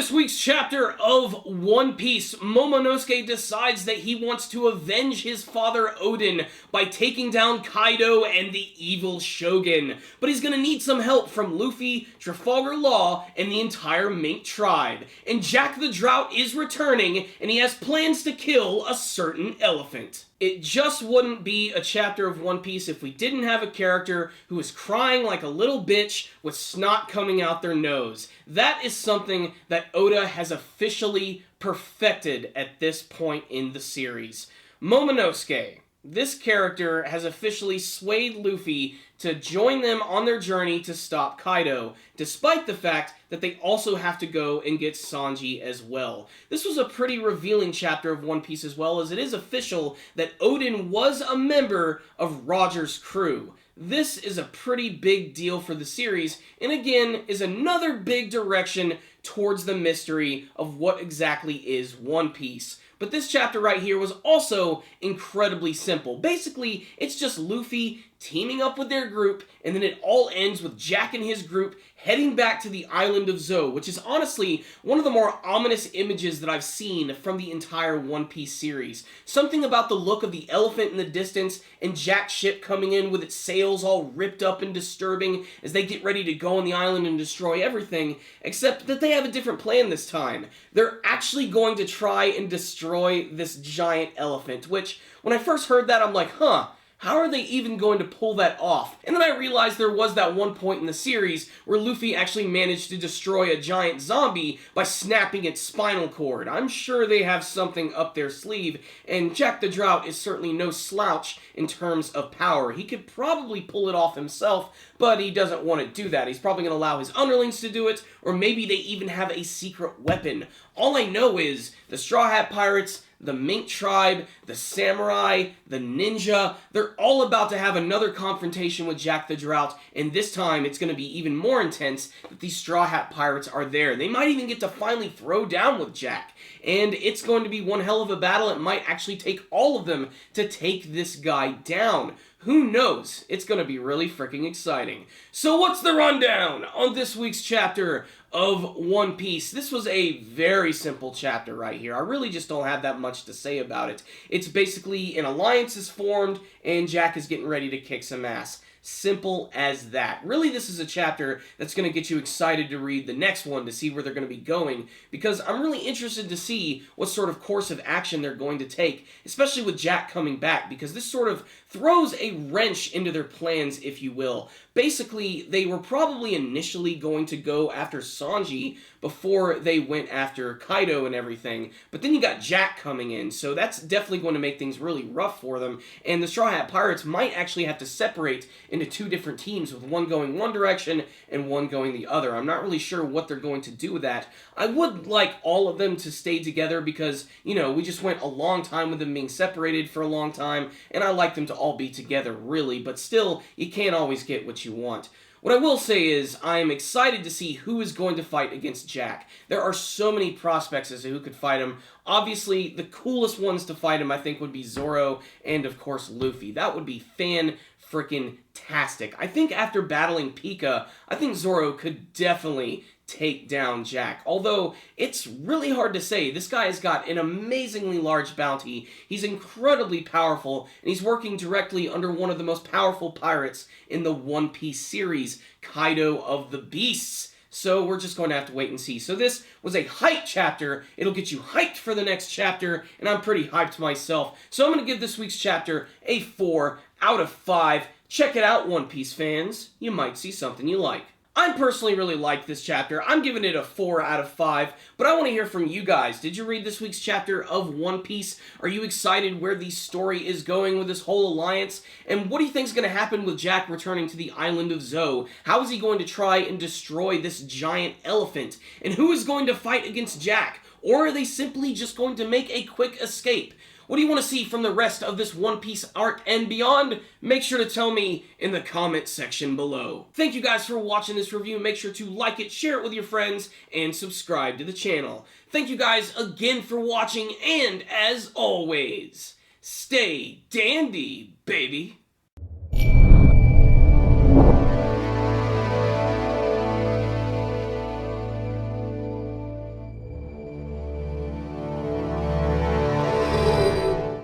this week's chapter of One Piece, Momonosuke decides that he wants to avenge his father Odin by taking down Kaido and the evil Shogun. But he's gonna need some help from Luffy, Trafalgar Law, and the entire Mink tribe. And Jack the Drought is returning, and he has plans to kill a certain elephant. It just wouldn't be a chapter of One Piece if we didn't have a character who is crying like a little bitch with snot coming out their nose. That is something that Oda has officially perfected at this point in the series. Momonosuke. This character has officially swayed Luffy to join them on their journey to stop Kaido, despite the fact that they also have to go and get Sanji as well. This was a pretty revealing chapter of One Piece as well, as it is official that Odin was a member of Roger's crew. This is a pretty big deal for the series, and again, is another big direction towards the mystery of what exactly is One Piece. But this chapter right here was also incredibly simple. Basically, it's just Luffy teaming up with their group, and then it all ends with Jack and his group heading back to the island of Zou, which is honestly one of the more ominous images that I've seen from the entire One Piece series. Something about the look of the elephant in the distance and Jack's ship coming in with its sails all ripped up and disturbing as they get ready to go on the island and destroy everything, except that they have a different plan this time. They're actually going to try and destroy this giant elephant, which, when I first heard that, I'm like, how are they even going to pull that off? And then I realized there was that one point in the series where Luffy actually managed to destroy a giant zombie by snapping its spinal cord. I'm sure they have something up their sleeve, and Jack the Drought is certainly no slouch in terms of power. He could probably pull it off himself, but he doesn't want to do that. He's probably going to allow his underlings to do it, or maybe they even have a secret weapon. All I know is the Straw Hat Pirates, the Mink tribe, the samurai, the ninja, they're all about to have another confrontation with Jack the Drought, and this time it's going to be even more intense that these Straw Hat Pirates are there. They might even get to finally throw down with Jack, and it's going to be one hell of a battle. It might actually take all of them to take this guy down. Who knows? It's going to be really freaking exciting. So what's the rundown on this week's chapter of One Piece? This was a very simple chapter right here. I really just don't have that much to say about it. It's basically an alliance is formed and Jack is getting ready to kick some ass. Simple as that. Really, this is a chapter that's going to get you excited to read the next one to see where they're going to be going, because I'm really interested to see what sort of course of action they're going to take, especially with Jack coming back, because this sort of throws a wrench into their plans, if you will. Basically, they were probably initially going to go after Sanji before they went after Kaido and everything, but then you got Jack coming in, so that's definitely going to make things really rough for them, and the Straw Hat Pirates might actually have to separate into two different teams, with one going one direction and one going the other. I'm not really sure what they're going to do with that. I would like all of them to stay together because, you know, we just went a long time with them being separated for a long time, and I like them to all be together, really, but still, you can't always get what you want. What I will say is, I am excited to see who is going to fight against Jack. There are so many prospects as to who could fight him. Obviously, the coolest ones to fight him, I think, would be Zoro and, of course, Luffy. That would be fan-frickin-tastic. I think after battling Pika, I think Zoro could definitely take down Jack. Although, it's really hard to say. This guy has got an amazingly large bounty. He's incredibly powerful, and he's working directly under one of the most powerful pirates in the One Piece series, Kaido of the Beasts. So we're just going to have to wait and see. So this was a hype chapter. It'll get you hyped for the next chapter, and I'm pretty hyped myself. So I'm going to give this week's chapter a 4 out of 5. Check it out, One Piece fans. You might see something you like. I personally really like this chapter. I'm giving it a 4 out of 5, but I want to hear from you guys. Did you read this week's chapter of One Piece? Are you excited where the story is going with this whole alliance? And what do you think is going to happen with Jack returning to the island of Zou? How is he going to try and destroy this giant elephant? And who is going to fight against Jack? Or are they simply just going to make a quick escape? What do you want to see from the rest of this One Piece arc and beyond? Make sure to tell me in the comment section below. Thank you guys for watching this review. Make sure to like it, share it with your friends, and subscribe to the channel. Thank you guys again for watching, and as always, stay dandy, baby.